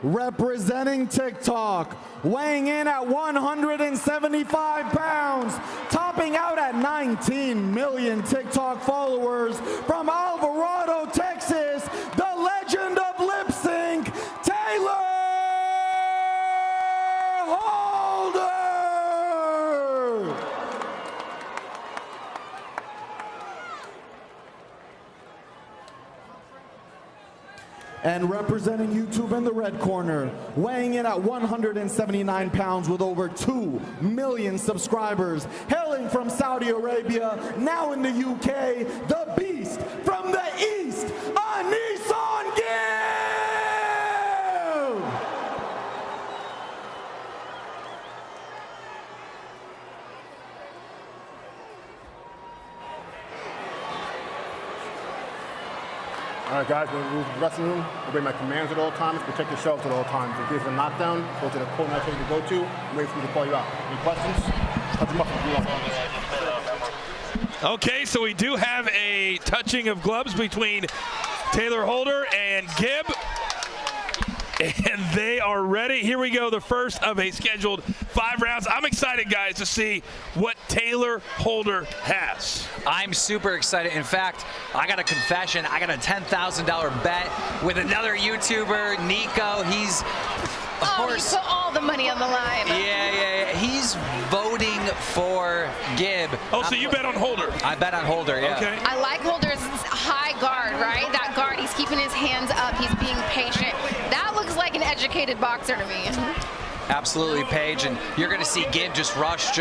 Representing TikTok, weighing in at 175 pounds, topping out at 19 million TikTok followers, from Alvarado, Texas, the legend of lip sync, Tayler Holder! And representing YouTube in the red corner, weighing in at 179 pounds with over 2 million subscribers, hailing from Saudi Arabia, now in the UK, the beast from the east, AnEsonGib! All right, guys, we're in the dressing room. Obey my commands at all times. Protect yourselves at all times. If there's a knockdown, go to the corner I tell you to go to. Wait for me to call you out. Any questions? Touch them up if you want. Okay, so we do have a touching of gloves between Tayler Holder and Gib. And they are ready. Here we go, the first of a scheduled 5 rounds. I'm excited, guys, to see what Tayler Holder has. I'm super excited. In fact, I got a confession. I got a $10,000 bet with another YouTuber, Nico. He's, of course, you put all the money on the line. Yeah. He's voting for Gib. Oh, so you bet on Holder? I bet on Holder, yeah. Okay. I like Holder's high guard, right? That guard, he's keeping his hands up. He's being patient. That looks like an educated boxer to me. Absolutely, Paige. And you're going to see Gib just rush.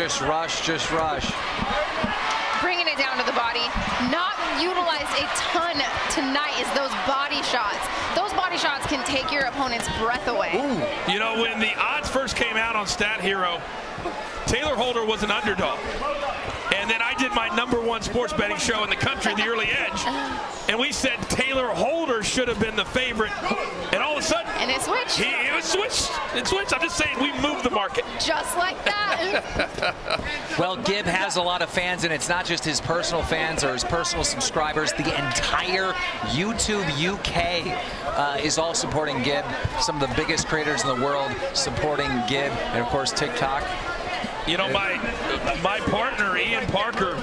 Bringing it down to the body. Not utilized a ton tonight is those body shots. Those body shots can take your opponent's breath away. Ooh. You know, when the odds first came out on Stat Hero, Tayler Holder was an underdog. And then I did my #1 sports betting show in the country, The Early Edge. And we said Tayler Holder should have been the favorite. And all of a sudden, and it switched. It was switched. It switched. I'm just saying, we moved the market. Just like that. Well, Gib has a lot of fans, and it's not just his personal fans or his personal subscribers. The entire YouTube UK is all supporting Gib. Some of the biggest creators in the world supporting Gib, and of course TikTok. You know, my partner, Ian Parker,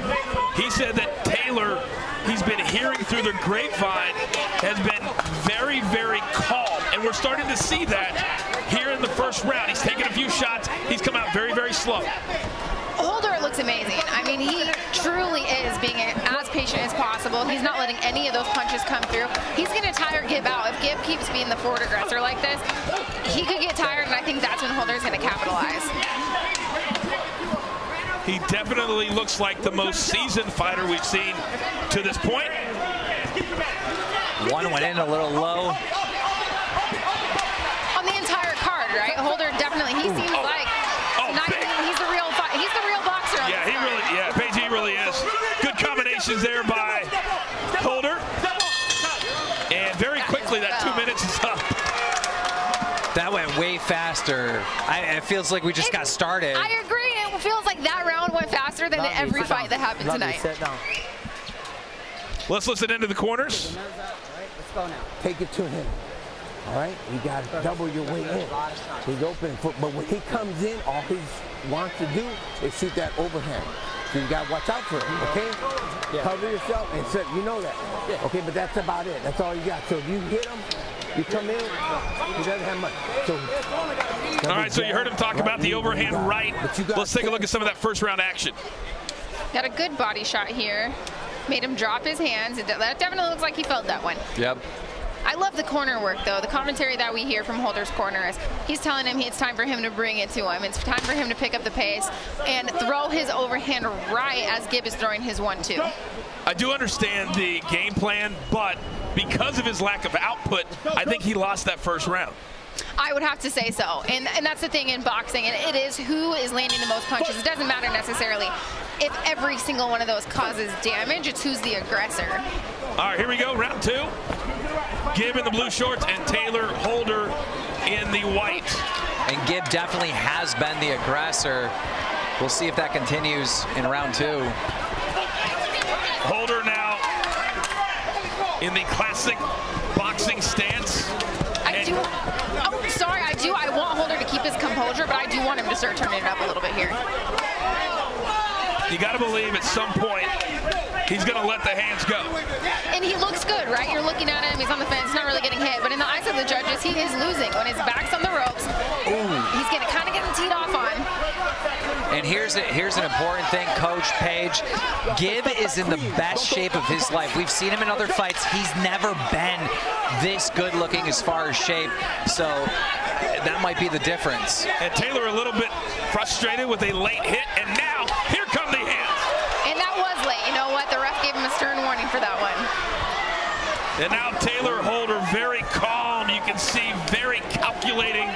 he said that Tayler, he's been hearing through the grapevine, has been very, very calm. And we're starting to see that here in the first round. He's taken a few shots. He's come out very, very slow. Holder looks amazing. I mean, he truly is being as patient as possible. He's not letting any of those punches come through. He's going to tire Gib out. If Gib keeps being the forward aggressor like this, he could get tired, and I think that's when Holder's going to capitalize. He definitely looks like the most seasoned fighter we've seen to this point. One went in a little low. On the entire card, right? Holder definitely, he seems like he's the real boxer. Yeah, Paige, he really is. Good combinations there by Holder. And very quickly, that 2 minutes is up. That went way faster. It feels like we just got started. I agree. It feels like that round went faster than every fight that happened tonight. Let's listen into the corners. Let's go now. Take it to him. All right? You got to double your weight in. He's open. But when he comes in, all he wants to do is shoot that overhand. So you got to watch out for him, okay? Yeah. Cover yourself and set. You know that. Yeah. Okay, but that's about it. That's all you got. So if you hit him, you come in, he doesn't have much. So, all right, so you heard him talk about the overhand right. Let's take a look at some of that first round action. Got a good body shot here. Made him drop his hands. That definitely looks like he felt that one. Yep. I love the corner work, though. The commentary that we hear from Holder's corner is he's telling him it's time for him to bring it to him. It's time for him to pick up the pace and throw his overhand right as Gib is throwing his 1-2. I do understand the game plan, but because of his lack of output, I think he lost that first round. I would have to say so. And that's the thing in boxing, and it is who is landing the most punches. It doesn't matter necessarily if every single one of those causes damage. It's who's the aggressor. All right, here we go, round 2. Gib in the blue shorts and Tayler Holder in the white. And Gib definitely has been the aggressor. We'll see if that continues in round 2. Holder now in the classic boxing stance. Oh, sorry. composure, but I do want him to start turning it up a little bit here. You got to believe at some point he's going to let the hands go. And he looks good, right? You're looking at him, he's on the fence, not really getting hit. But in the eyes of the judges, he is losing. When his back's on the ropes, he's kind of getting teed off on. And here's an important thing, Coach Page. Gib is in the best shape of his life. We've seen him in other fights. He's never been this good looking as far as shape. So that might be the difference. And Tayler a little bit frustrated with a late hit, and now here come the hands. And that was late. You know what? The ref gave him a stern warning for that one. And now Tayler Holder very calm. You can see very calculating.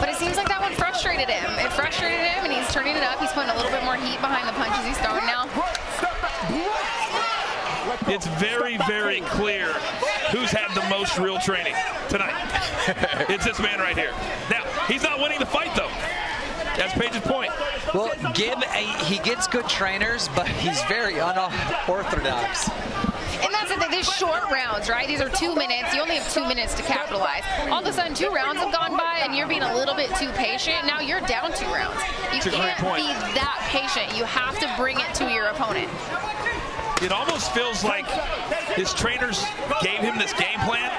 But it seems like that one frustrated him. It frustrated him, and he's turning it up. He's putting a little bit more heat behind the punches he's throwing now. It's very, very clear who's had the most real training tonight. It's this man right here. Now, he's not winning the fight, though. That's Page's point. Well, Gib, he gets good trainers, but he's very unorthodox. And that's the thing, these short rounds, right? These are 2 minutes. You only have 2 minutes to capitalize. All of a sudden, 2 rounds have gone by, and you're being a little bit too patient. Now you're down 2 rounds. You can't be that patient. You have to bring it to your opponent. It almost feels like his trainers gave him this game plan,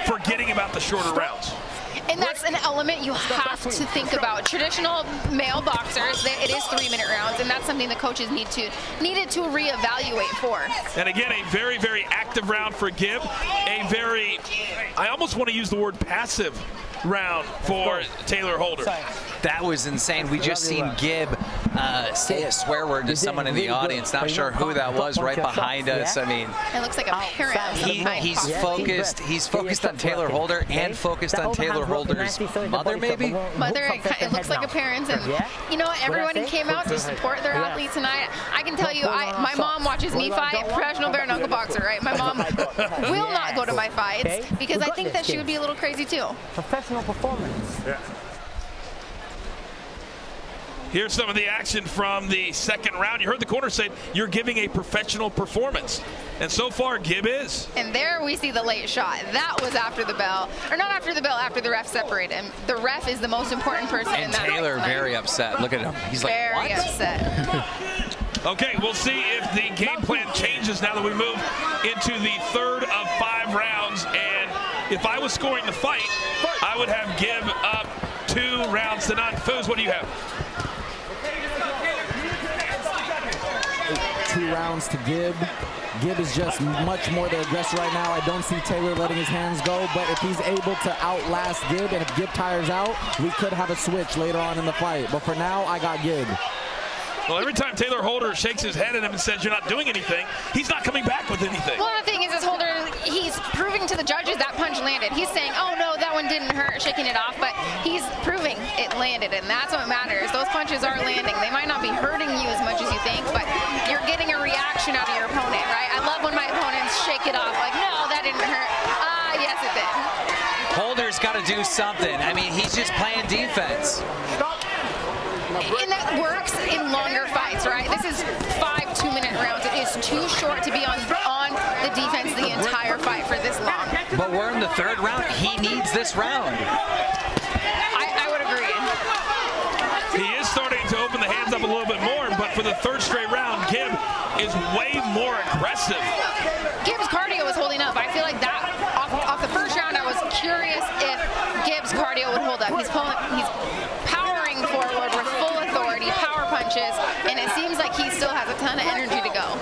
forgetting about the shorter rounds. And that's an element you have to think about. Traditional male boxers, it is 3-minute rounds, and that's something the coaches needed to reevaluate for. And again, a very, very active round for Gib. A very, I almost want to use the word passive round for Tayler Holder. That was insane. We just seen Gib say a swear word to someone in the audience. Not sure who that was right behind us. I mean, it looks like a parent. He's focused. He's focused on Tayler Holder and focused on Tayler Holder's mother, maybe? Mother, it looks like a parent. And you know what? Everyone who came out to support their athlete tonight, I can tell you, my mom watches me fight, professional bare knuckle boxer, right? My mom will not go to my fights because I think that she would be a little crazy too. Professional performance. Yeah. Here's some of the action from the second round. You heard the corner say you're giving a professional performance. And so far, Gib is. And there we see the late shot. That was after the bell. Or not after the bell, after the ref separated him. The ref is the most important person in that. And Tayler very upset. Look at him. He's like, what? Very upset. Okay, we'll see if the game plan changes now that we move into the third of 5 rounds. And if I was scoring the fight, I would have Gib up 2 rounds to none. Foos, what do you have? 2 rounds to Gib. Gib is just much more the aggressor right now. I don't see Tayler letting his hands go, but if he's able to outlast Gib, and if Gib tires out, we could have a switch later on in the fight. But for now, I got Gib. Well, every time Tayler Holder shakes his head at him and says you're not doing anything, he's not coming back with anything. Well, the thing is Holder, he's proving to the judges that punch landed. He's saying, oh no, that one didn't hurt, shaking it off, but he's proving it landed, and that's what matters. Those punches are landing. They might not be hurting you as much as you think, but you're getting a reaction out of your opponent, right? I love when my opponents shake it off, like, no, that didn't hurt. Yes, it did. Holder's got to do something. I mean, he's just playing defense. And that works in longer fights, right? This is 5 2-minute rounds. It is too short to be on the defense the entire fight for this long. But we're in the 3rd round. He needs this round. I would agree. He is starting to open the hands up a little bit more, but for the 3rd straight round, Gib is way more aggressive. Gib's cardio was holding up. I feel like that, off the 1st round, I was curious if Gib's cardio would hold up. He's powering forward with full authority, power punches, and it seems like he still has a ton of energy to go.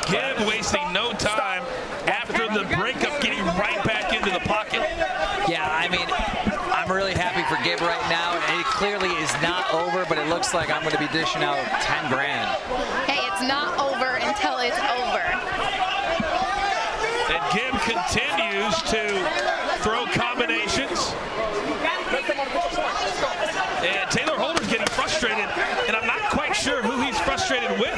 Gib wasting no time after the breakup, getting right back into the pocket. Yeah, I mean, I'm really happy for Gib right now. It clearly is not over, but it looks like I'm going to be dishing out 10 grand. Hey, it's not over until it's over. And Gib continues to throw combinations. And Tayler Holder's getting frustrated, and I'm not quite sure who he's frustrated with.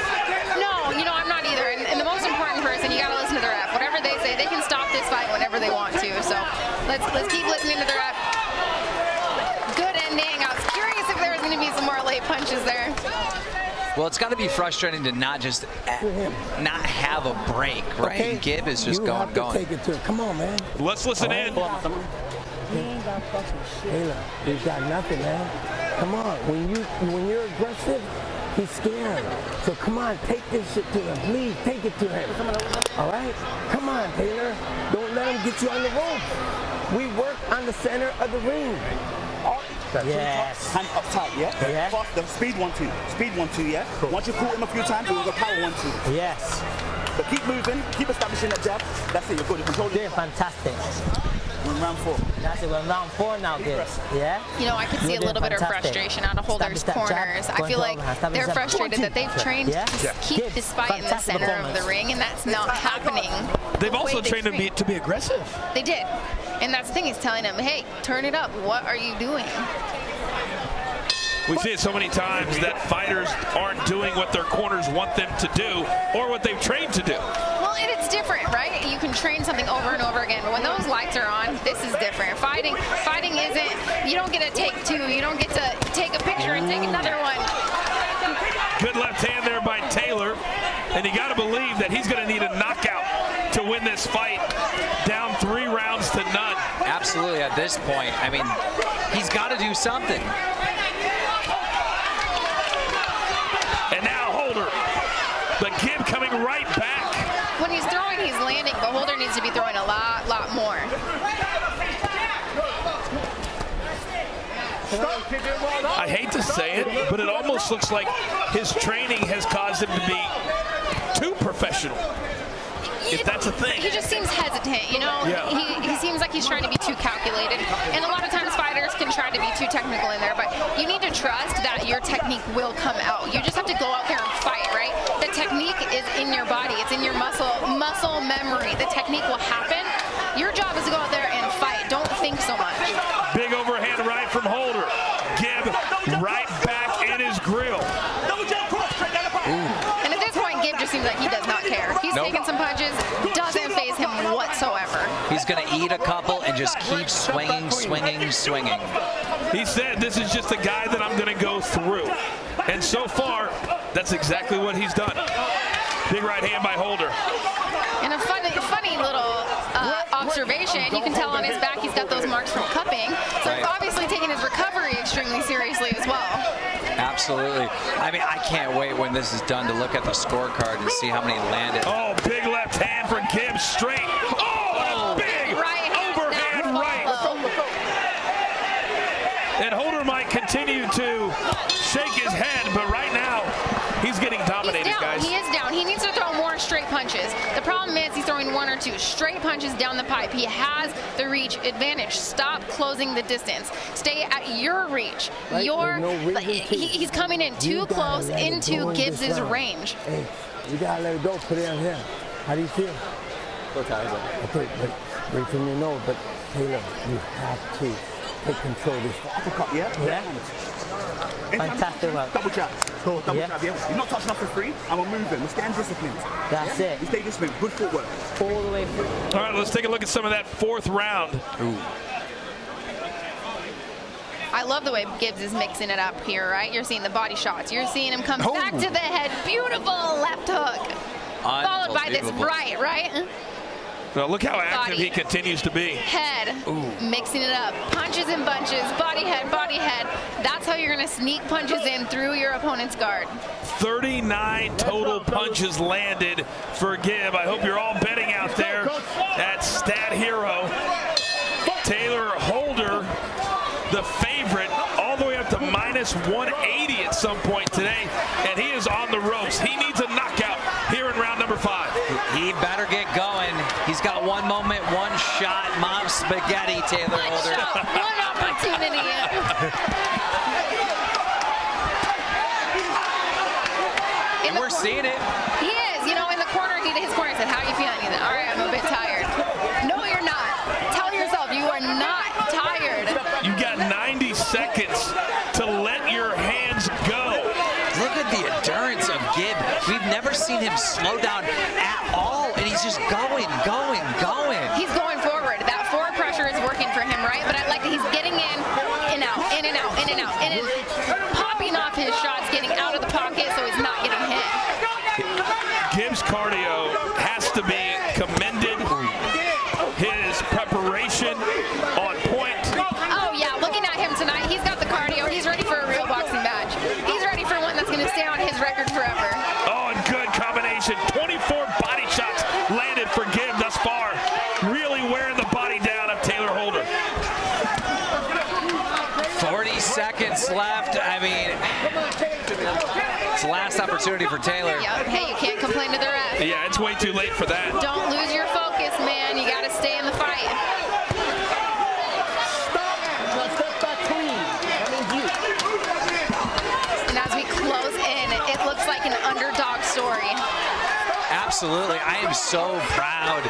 No, you know, I'm not either. And the most important person, you got to listen to the ref. Whatever they say, they can stop this fight whenever they want to. So let's keep listening to the ref. Good ending. I was curious if there was going to be some more late punches there. Well, it's got to be frustrating to not have a break, right? Okay. Gib is just going. Take it to him. Come on, man. Let's listen in. okay? He ain't got fucking shit. Tayler, he's got nothing, man. Come on, when you're aggressive, he's scared. So come on, take this shit to him. Please, take it to him. All right? Come on, Tayler. Don't let him get you on the ropes. We work on the center of the ring. Yes. Hand up tight, yeah? Yeah. Fast, the speed 1-2. Speed 1-2, yeah? Cool. Once you caught him a few times, it was a power 1-2. Yes. But keep moving, keep establishing that jab. That's it, you're good. You control They're it. fantastic. We're in round 4. That's it. We're round 4 now, kids. Yeah? You know, I could see a little bit of frustration out of Holder's corners. I feel like they're frustrated that they've trained to just keep this fight in the center of the ring, and that's not happening. They've also trained him to be aggressive. They did. And that's the thing, is telling him, hey, turn it up. What are you doing? We see it so many times that fighters aren't doing what their corners want them to do or what they've trained to do. Well, and it's different, right? You can train something over and over again, but when those lights are on, this is different. Fighting isn't, you don't get to take 2, you don't get to take a picture and take another one. Good left hand there by Tayler, and you got to believe that he's going to need a knockout to win this fight, down 3 rounds to none. Absolutely, at this point, I mean, he's got to do something. And now Holder, but Gib coming right back. When he's throwing, he's landing, but Holder needs to be throwing a lot more. I hate to say it, but it almost looks like his training has caused him to be too professional, if that's a thing. He just seems hesitant, you know? Yeah. He seems like he's trying to be too calculated. And a lot of times fighters can try to be too technical in there, but you need to trust that your technique will come out. You just have to go out there and fight, right? The technique is in your body. It's in your muscle memory. The technique will happen. Your job is to go out there and fight. Don't think so much. Big overhand right from Holder. Gib right back in his grill. And at this point, Gib just seems like he does not care. He's taking some punches, doesn't faze him whatsoever. He's going to eat a couple and just keep swinging, swinging, swinging. He said, this is just a guy that I'm going to go through. And so far, that's exactly what he's done. Big right hand by Holder. And a funny little observation, you can tell on his back he's got those marks from cupping. So he's obviously taking his recovery extremely seriously as well. Absolutely. I mean, I can't wait when this is done to look at the scorecard and see how many landed. Oh, big left hand for Gib straight. Oh, big right overhand right. And Holder might continue to shake his head, but right now he's getting dominated, He's down. guys. He is down. He needs to throw more straight punches. The problem is he's throwing 1 or 2 straight punches down the pipe. He has the reach advantage. Stop closing the distance. Stay at your reach. Right? He's coming in too close into Gibbs' range. Hey, you gotta let it go. Put it on him. How do you feel? Okay, but right from your nose. But Tayler, you have to take control of this. Uppercut, yeah? Yeah. Fantastic work. Double jab. Double Yeah. jab, yeah? You're not touching us for free, and we're moving. We're staying disciplined. That's it. You stay disciplined. Good footwork. All the way through. All right, let's take a look at some of that 4th round. I love the way Gibbs is mixing it up here, right? You're seeing the body shots. You're seeing him come back to the head. Beautiful left hook. Followed by this right? Now look how active Body. he continues to be. Head, mixing it up. Punches and bunches, body head. That's how you're going to sneak punches in through your opponent's guard. 39 total punches landed for Gib. I hope you're all betting out there at Stat Hero. Tayler Holder, the favorite, all the way up to minus 180 at some point today, and he is on the ropes. He needs a knockout here in round number 5. He better get going. He's got one moment, one shot. Mom spaghetti, Tayler One Holder. shot, one opportunity. And we're seeing it. He is. You know, in the corner, his corner said, how are you feeling? He's like, all right, I'm a bit tired. No, you're not. Tell yourself you are not tired. You got 90 seconds to let your hands go. Look at the endurance of Gib. We've never seen him slow down at all, and he's just going. He's going forward. That forward pressure is working for him, right? But I like that he's getting in and out, and popping off his shots, getting out of the pocket so he's not getting hit. Gibbs' cardio has to be commended. His preparation on point. minutes left. I mean, it's the last opportunity for Tayler. Yep. Hey, you can't complain to the ref. Yeah, it's way too late for that. Don't lose your focus, man. You got to stay in the fight. And as we close in, it looks like an underdog story. Absolutely. I am so proud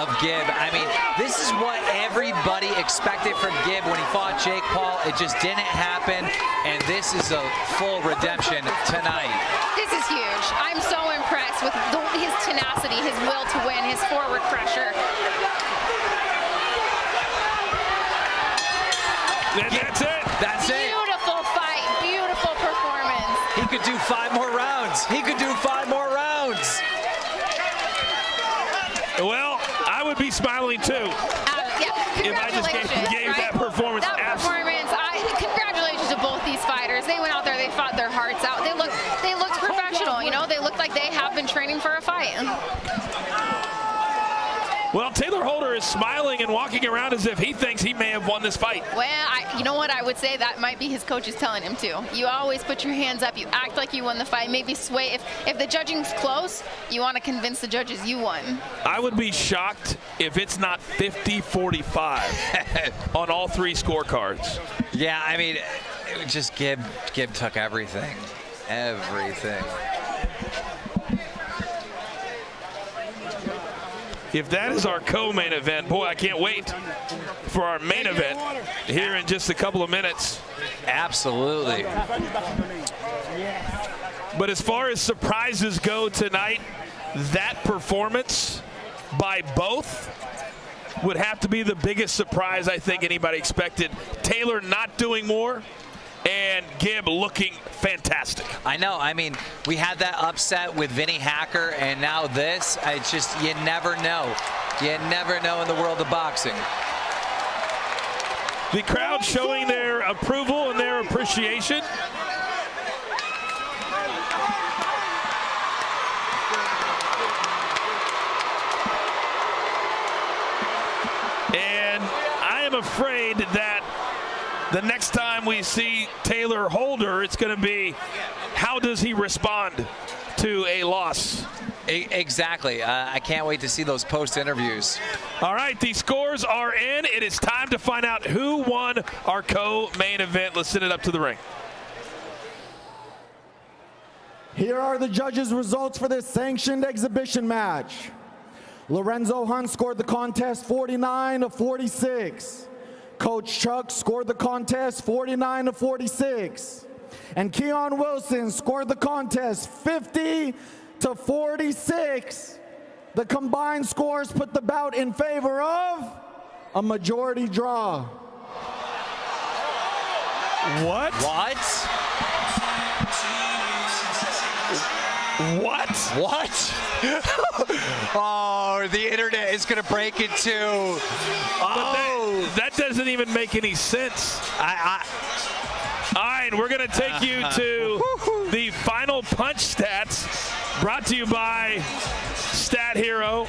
of Gib. I mean, this is what everybody expected from Gib when he fought Jake Paul. It just didn't happen, and this is a full redemption tonight. This is huge. I'm so impressed with his tenacity, his will to win, his forward pressure. That's it. That's it. Beautiful fight, beautiful performance. He could do 5 more rounds. He could do 5 more rounds. Well, I would be smiling too. Yeah, If I just gave congratulations, that performance. That performance, congratulations to both these fighters. They went out there, they fought their hearts out. They looked professional, you know? They looked like they have been training for a fight. Well, Tayler Holder is smiling and walking around as if he thinks he may have won this fight. Well, you know what? I would say that might be his coaches telling him to. You always put your hands up. You act like you won the fight. Maybe sway. If the judging's close, you want to convince the judges you won. I would be shocked if it's not 50-45 on all 3 scorecards. Yeah, I mean, it just Gib took everything. Everything. If that is our co-main event, boy, I can't wait for our main event here in just a couple of minutes. Absolutely. But as far as surprises go tonight, that performance by both would have to be the biggest surprise I think anybody expected. Tayler not doing more, and Gib looking fantastic. I know. I mean, we had that upset with Vinny Hacker, and now this. It's just, you never know. You never know in the world of boxing. The crowd showing their approval and their appreciation. And I am afraid that the next time we see Tayler Holder, it's going to be, how does he respond to a loss? Exactly. I can't wait to see those post-interviews. All right, the scores are in. It is time to find out who won our co-main event. Let's send it up to the ring. Here are the judges' results for this sanctioned exhibition match. Lorenzo Hunt scored the contest 49-46. Coach Chuck scored the contest 49-46. And Keon Wilson scored the contest 50-46. The combined scores put the bout in favor of a majority draw. What? What? What? What? Oh, the internet is going to break in two. Oh. That doesn't even make any sense. All right, we're going to take you to the final punch stats brought to you by Stat Hero.